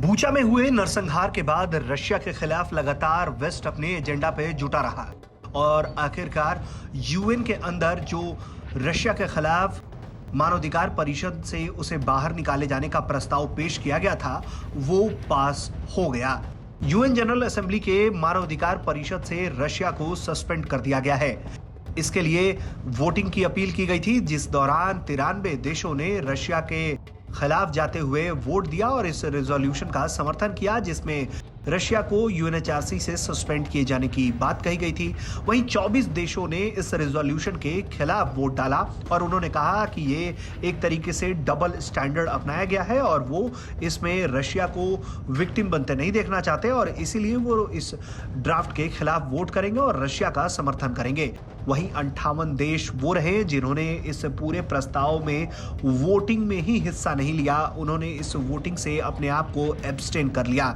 Bucha में हुए नरसंहार के बाद रशिया के खिलाफ लगातार वेस्ट अपने एजेंडा पे जुटा रहा और आखिरकार यूएन के अंदर जो रशिया के खिलाफ मानवाधिकार परिषद से उसे बाहर निकाले जाने का प्रस्ताव पेश किया गया था वो पास हो गया। यूएन जनरल असेंबली के मानवाधिकार परिषद से रशिया को सस्पेंड कर दिया गया है। इसके लिए वोटिंग की अपील की गई थी, जिस दौरान 93 देशों ने रशिया के खिलाफ जाते हुए वोट दिया और इस रेजोल्यूशन का समर्थन किया जिसमें रशिया को यूएनएचआरसी से सस्पेंड किए जाने की बात कही गई थी। वहीं 24 देशों ने इस रेजोल्यूशन के खिलाफ वोट डाला और उन्होंने कहा कि ये एक तरीके से डबल स्टैंडर्ड अपनाया गया है और वो इसमें रशिया को विक्टिम बनते नहीं देखना चाहते और इसीलिए वो इस ड्राफ्ट के खिलाफ वोट करेंगे और रशिया का समर्थन करेंगे। वहीं 58 देश वो रहे जिन्होंने इस पूरे प्रस्ताव में वोटिंग में ही हिस्सा नहीं लिया। उन्होंने इस वोटिंग से अपने आप को एब्सटेन कर लिया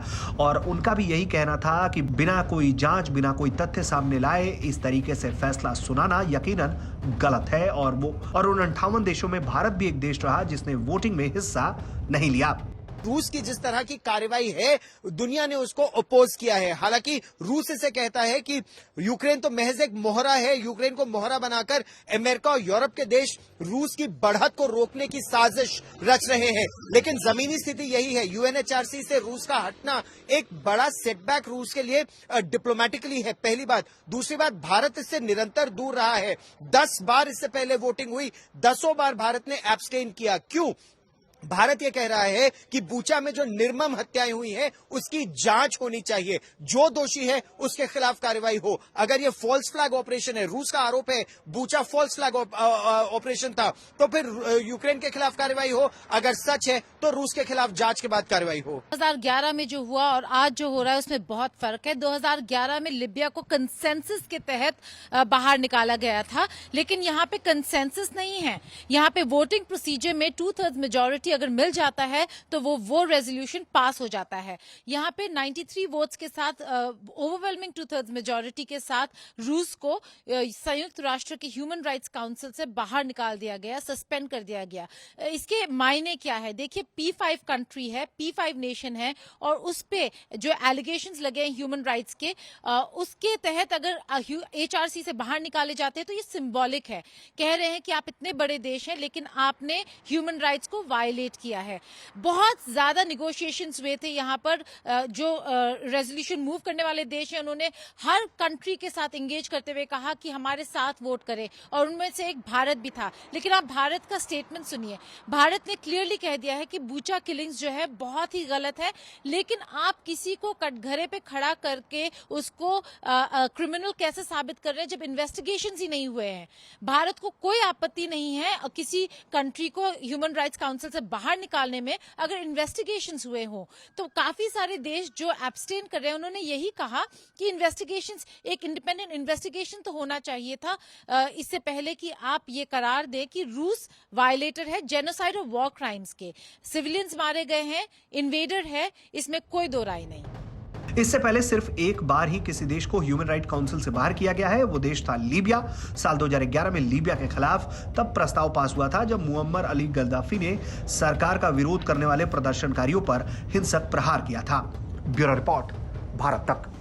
और उनका भी यही कहना था कि बिना कोई जांच, बिना कोई तथ्य सामने लाए इस तरीके से फैसला सुनाना यकीनन गलत है। और उन 58 देशों में भारत भी एक देश रहा जिसने वोटिंग में हिस्सा नहीं लिया। रूस की जिस तरह की कार्रवाई है दुनिया ने उसको अपोज किया है। हालांकि रूस इसे कहता है कि यूक्रेन तो महज एक मोहरा है, यूक्रेन को मोहरा बनाकर अमेरिका और यूरोप के देश रूस की बढ़त को रोकने की साजिश रच रहे हैं। लेकिन जमीनी स्थिति यही है, यूएनएचआरसी से रूस का हटना एक बड़ा सेटबैक रूस के लिए डिप्लोमेटिकली है, पहली बात। दूसरी बात, भारत इससे निरंतर दूर रहा है। 10 बार इससे पहले वोटिंग हुई, 10 बार भारत ने एब्सटेन किया। क्यों? भारत यह कह रहा है कि बूचा में जो निर्मम हत्याएं हुई हैं उसकी जांच होनी चाहिए, जो दोषी है उसके खिलाफ कार्रवाई हो। अगर यह फॉल्स फ्लैग ऑपरेशन है, रूस का आरोप है बूचा फॉल्स फ्लैग ऑपरेशन था, तो फिर यूक्रेन के खिलाफ कार्रवाई हो। अगर सच है तो रूस के खिलाफ जांच के बाद कार्रवाई हो। 2011 में जो हुआ और आज जो हो रहा है उसमें बहुत फर्क है। 2011 में लिबिया को कंसेंसस के तहत बाहर निकाला गया था, लेकिन यहाँ पे कंसेंसस नहीं है। यहाँ पे वोटिंग प्रोसीजर में 2/3 मेजोरिटी अगर मिल जाता है तो वो रेजोल्यूशन पास हो जाता है। यहाँ पे 93 वोट्स के साथ ओवरवेलमिंग 2/3 मेजोरिटी के साथ रूस को संयुक्त राष्ट्र के ह्यूमन राइट्स काउंसिल से बाहर निकाल दिया गया, सस्पेंड कर दिया गया। इसके मायने क्या है? देखिए, P5 कंट्री है, P5 नेशन है और उस पे जो एलिगेशंस लगे हैं ह्यूमन राइट्स के, उसके तहत अगर HRC से बाहर निकाले जाते हैं तो ये सिंबॉलिक है। कह रहे हैं कि आप इतने बड़े देश हैं लेकिन आपने ह्यूमन राइट्स को वायलेट किया है। बहुत ज्यादा निगोशिएशंस हुए थे यहाँ पर। जो रेजोल्यूशन मूव करने वाले देश हैं उन्होंने हर कंट्री के साथ एंगेज करते हुए कहा कि हमारे साथ वोट करें और उनमें से एक भारत भी था। लेकिन आप भारत का स्टेटमेंट सुनिए। भारत ने क्लियरली कह दिया है कि बूचा किलिंग्स जो है बहुत ही गलत है, लेकिन आप किसी को कटघरे पे खड़ा करके उसको क्रिमिनल कैसे साबित कर रहे हैं जब इन्वेस्टिगेशंस ही नहीं हुए हैं। भारत को कोई आपत्ति नहीं है किसी कंट्री को ह्यूमन राइट्स काउंसिल से बाहर निकालने में अगर इन्वेस्टिगेशंस हुए हो। तो काफी सारे देश जो एब्सटेन कर रहे हैं उन्होंने यही कहा कि इन्वेस्टिगेशंस, एक इंडिपेंडेंट इन्वेस्टिगेशन तो होना चाहिए था इससे पहले कि आप ये करार दे कि रूस वायलेटर है जेनोसाइड और वॉर क्राइम्स के। सिविलियंस मारे गए हैं, इन्वेडर है, इसमें कोई दो राय नहीं। इससे पहले सिर्फ एक बार ही किसी देश को ह्यूमन राइट काउंसिल से बाहर किया गया है। वो देश था लीबिया। साल 2011 में लीबिया के खिलाफ तब प्रस्ताव पास हुआ था जब मुअम्मर अली गद्दाफी ने सरकार का विरोध करने वाले प्रदर्शनकारियों पर हिंसक प्रहार किया था। ब्यूरो रिपोर्ट, भारत तक।